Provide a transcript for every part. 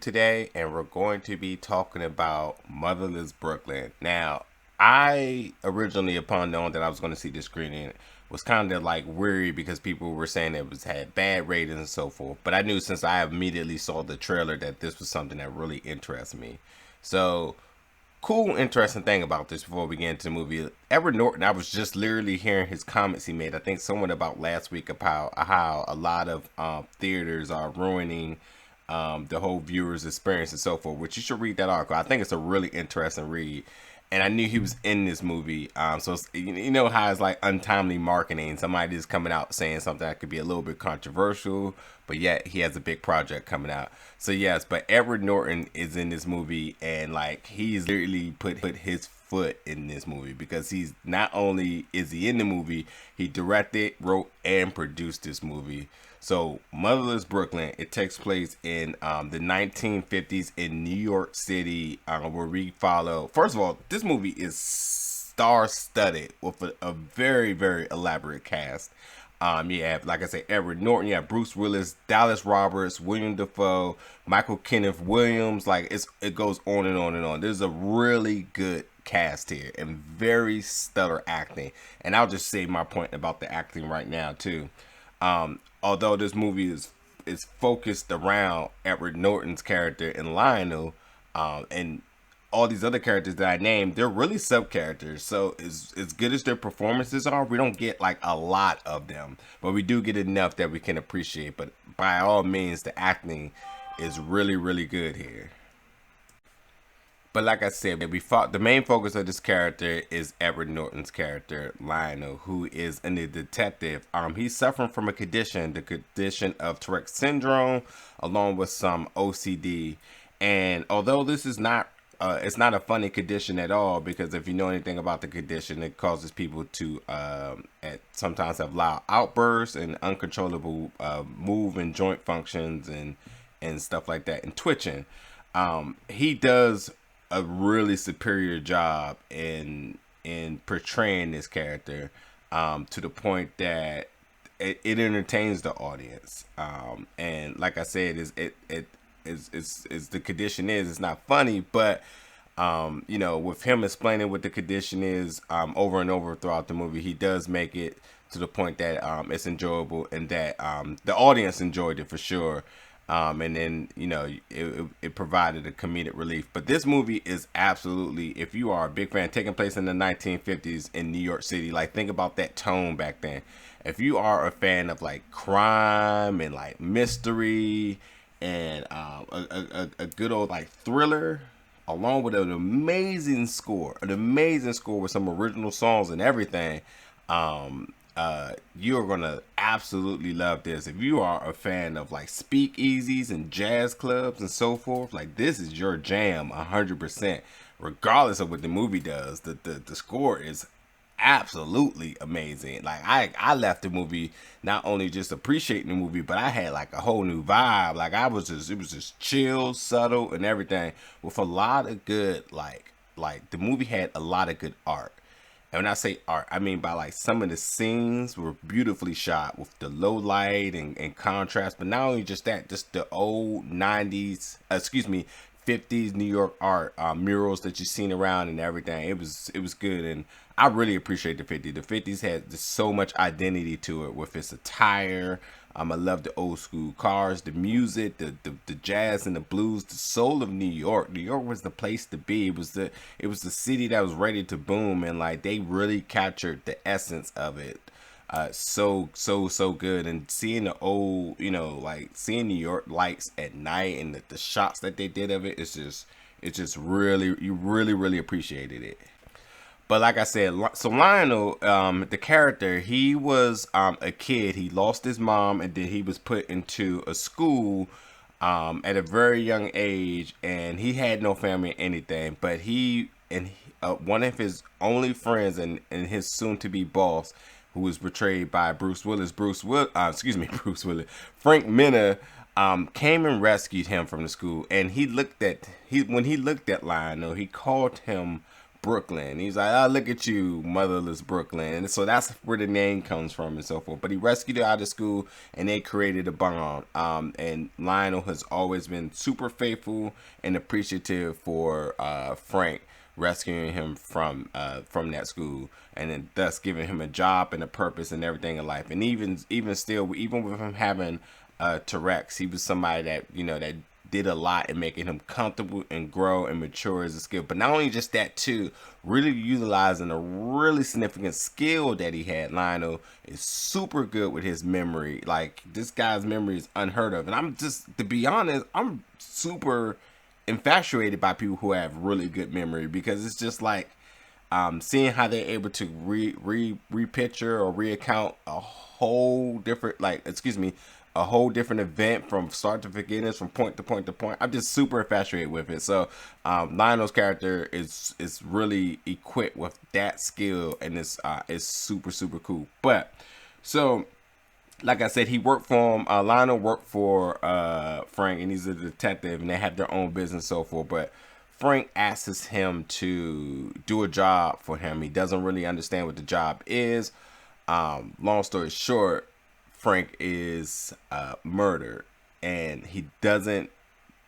today, and we're going to be talking about Motherless Brooklyn. Now, I originally, upon knowing that I was going to see this screening, was kind of like weary because people were saying it was had bad ratings and so forth. But I knew since I immediately saw the trailer that this was something that really interested me. So, cool, interesting thing about this before we get into the movie. Edward Norton, I was just literally hearing his comments he made. I think someone about last week about how a lot of theaters are ruining the whole viewer's experience and so forth, which you should read that article. I think it's a really interesting read. And I knew he was in this movie. So you know how it's like untimely marketing. Somebody is coming out saying something that could be a little bit controversial, but yet he has a big project coming out. So yes, but Edward Norton is in this movie, and like he's literally put his foot in this movie because he's not only is he in the movie, he directed, wrote, and produced this movie. So, Motherless Brooklyn, it takes place in the 1950s in New York City, where we follow. First of all, this movie is star-studded with a very, very elaborate cast. You have, like I said, Edward Norton, you have Bruce Willis, Dallas Roberts, William Dafoe, Michael Kenneth Williams. Like, it goes on and on and on. There's a really good cast here and very stellar acting. And I'll just say my point about the acting right now, too. Although this movie is focused around Edward Norton's character and Lionel, and all these other characters that I named, they're really sub characters. So as good as their performances are, we don't get like a lot of them, but we do get enough that we can appreciate. But by all means, the acting is really, really good here. But like I said, the main focus of this character is Edward Norton's character, Lionel, who is a detective. He's suffering from the condition of Tourette Syndrome, along with some OCD. And although this is not, it's not a funny condition at all, because if you know anything about the condition, it causes people to sometimes have loud outbursts and uncontrollable move and joint functions and stuff like that, and twitching. He does a really superior job in portraying this character, to the point that it entertains the audience. And like I said, is the condition is it's not funny, but with him explaining what the condition is over and over throughout the movie, he does make it to the point that it's enjoyable and that the audience enjoyed it for sure. And then, it provided a comedic relief. But this movie is absolutely, if you are a big fan, taking place in the 1950s in New York City, like think about that tone back then. If you are a fan of like crime and like mystery and a good old like thriller, along with an amazing score with some original songs and everything, you're gonna absolutely love this. If you are a fan of like speakeasies and jazz clubs and so forth, like this is your jam 100%. Regardless of what the movie does, the score is absolutely amazing. Like I left the movie not only just appreciating the movie, but I had like a whole new vibe. Like it was just chill, subtle, and everything with a lot of good like the movie had a lot of good art. And when I say art, I mean by like some of the scenes were beautifully shot with the low light and contrast. But not only just that, just the old 90s, 50s New York art, murals that you've seen around and everything. It was good. And I really appreciate the 50s. The 50s had just so much identity to it with its attire. I love the old school cars, the music, the jazz and the blues, the soul of New York. New York was the place to be. It was the city that was ready to boom, and like they really captured the essence of it. So good. And seeing the old, like seeing New York lights at night and the shots that they did of it, it's just really, you really, really appreciated it. But like I said, so Lionel, the character, he was a kid. He lost his mom, and then he was put into a school at a very young age, and he had no family or anything. But one of his only friends and his soon-to-be boss, who was portrayed by Bruce Willis, Bruce Willis, Frank Minna, came and rescued him from the school. And when he looked at Lionel, he called him Brooklyn. He's like, oh, look at you, motherless Brooklyn. And so that's where the name comes from and so forth. But he rescued her out of school and they created a bond. And Lionel has always been super faithful and appreciative for Frank rescuing him from that school, and then thus giving him a job and a purpose and everything in life. And even still, even with him having Tourette's, he was somebody that, you know, that did a lot in making him comfortable and grow and mature as a skill. But not only just that too, really utilizing a really significant skill that he had. Lionel is super good with his memory. Like, this guy's memory is unheard of. And I'm just, to be honest, I'm super infatuated by people who have really good memory, because it's just like seeing how they're able to repicture or reaccount a whole different, like, a whole different event from start to beginnings, from point to point to point. I'm just super infatuated with it. So Lionel's character is really equipped with that skill, and it's super, super cool. But so, like I said, he worked for him. Lionel worked for Frank, and he's a detective, and they have their own business and so forth. But Frank asks him to do a job for him. He doesn't really understand what the job is. Long story short, Frank is murdered, and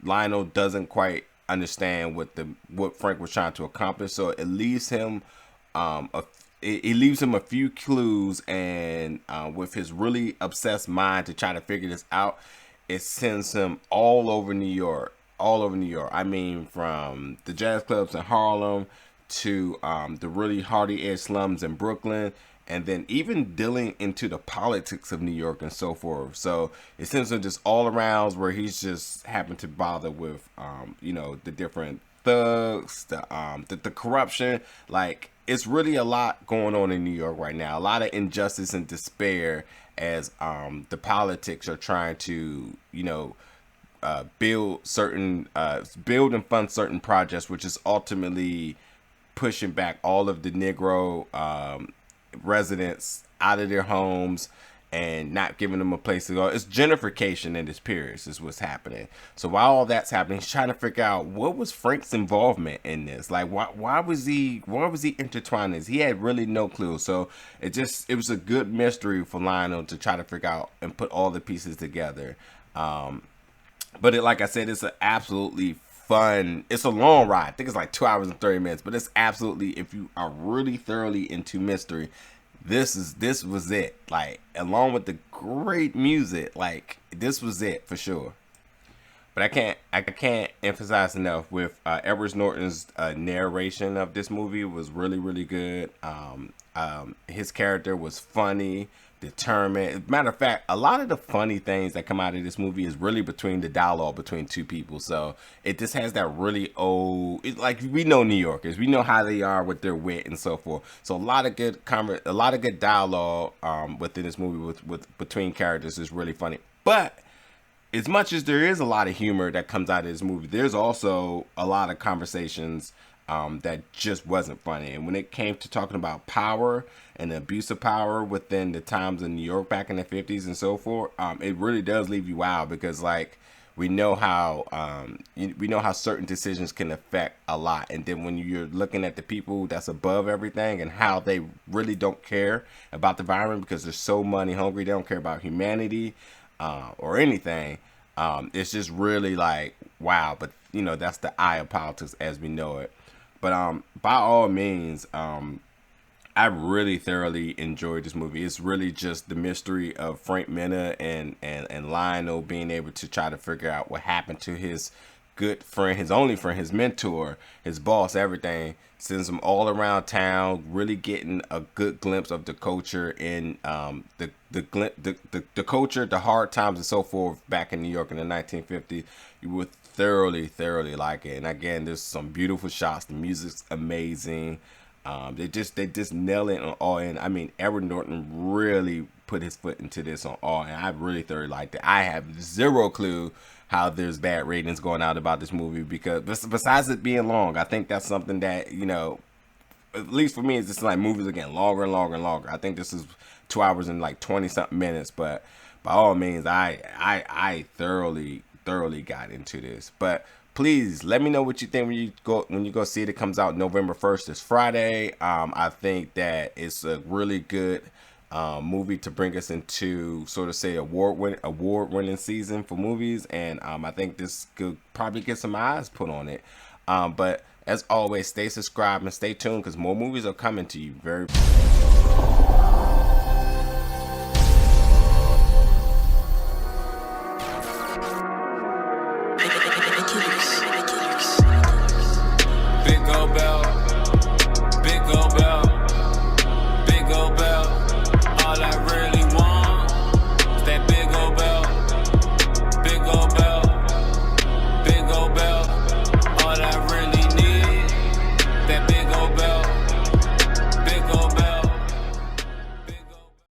Lionel doesn't quite understand what Frank was trying to accomplish. So it leaves him a few clues, and with his really obsessed mind to try to figure this out, it sends him all over New York. I mean, from the jazz clubs in Harlem to the really hardy edge slums in Brooklyn, and then even dealing into the politics of New York and so forth. So it sends him just all around, where he's just happened to bother with, the different thugs, the corruption. Like, it's really a lot going on in New York right now. A lot of injustice and despair as the politics are trying to, build and fund certain projects, which is ultimately pushing back all of the Negro residents out of their homes and not giving them a place to go. It's gentrification in this period is what's happening. So while all that's happening, he's trying to figure out what was Frank's involvement in this. Like, why was he intertwined in this? He had really no clue. So it was a good mystery for Lionel to try to figure out and put all the pieces together. But like I said, it's an absolutely fun. It's a long ride. I think it's like 2 hours and 30 minutes, but it's absolutely, if you are really thoroughly into mystery, this was it. Like, along with the great music, like, this was it for sure. But I can't emphasize enough with Edward Norton's narration of this movie was really, really good. His character was funny, determined. Matter of fact, a lot of the funny things that come out of this movie is really between the dialogue between two people. So it just has that really like, we know New Yorkers, we know how they are with their wit and so forth. So a lot of good dialogue within this movie with between characters is really funny. But as much as there is a lot of humor that comes out of this movie, there's also a lot of conversations that just wasn't funny. And when it came to talking about power and the abuse of power within the times in New York back in the 50s and so forth, it really does leave you wild, because, like, we know how certain decisions can affect a lot. And then when you're looking at the people that's above everything and how they really don't care about the environment because they're so money hungry, they don't care about humanity or anything. It's just really like, wow. But that's the eye of politics as we know it. But by all means, I really thoroughly enjoyed this movie. It's really just the mystery of Frank Minna and Lionel being able to try to figure out what happened to his good friend, his only friend, his mentor, his boss, everything. Sends him all around town, really getting a good glimpse of the culture in the culture, the hard times and so forth back in New York in the 1950s. You would thoroughly like it. And again, there's some beautiful shots. The music's amazing. They just nail it on all end. I mean, Edward Norton really put his foot into this on all, and I really thoroughly liked it. I have zero clue how there's bad ratings going out about this movie, because besides it being long, I think that's something that, at least for me, it's just like movies are getting longer and longer and longer. I think this is 2 hours and like 20 something minutes, but by all means, I thoroughly got into this. But please let me know what you think when you go see it. It comes out November 1st. It's Friday. I think that it's a really good movie to bring us into sort of say award-winning season for movies, and I think this could probably get some eyes put on it. But as always, stay subscribed and stay tuned because more movies are coming to you very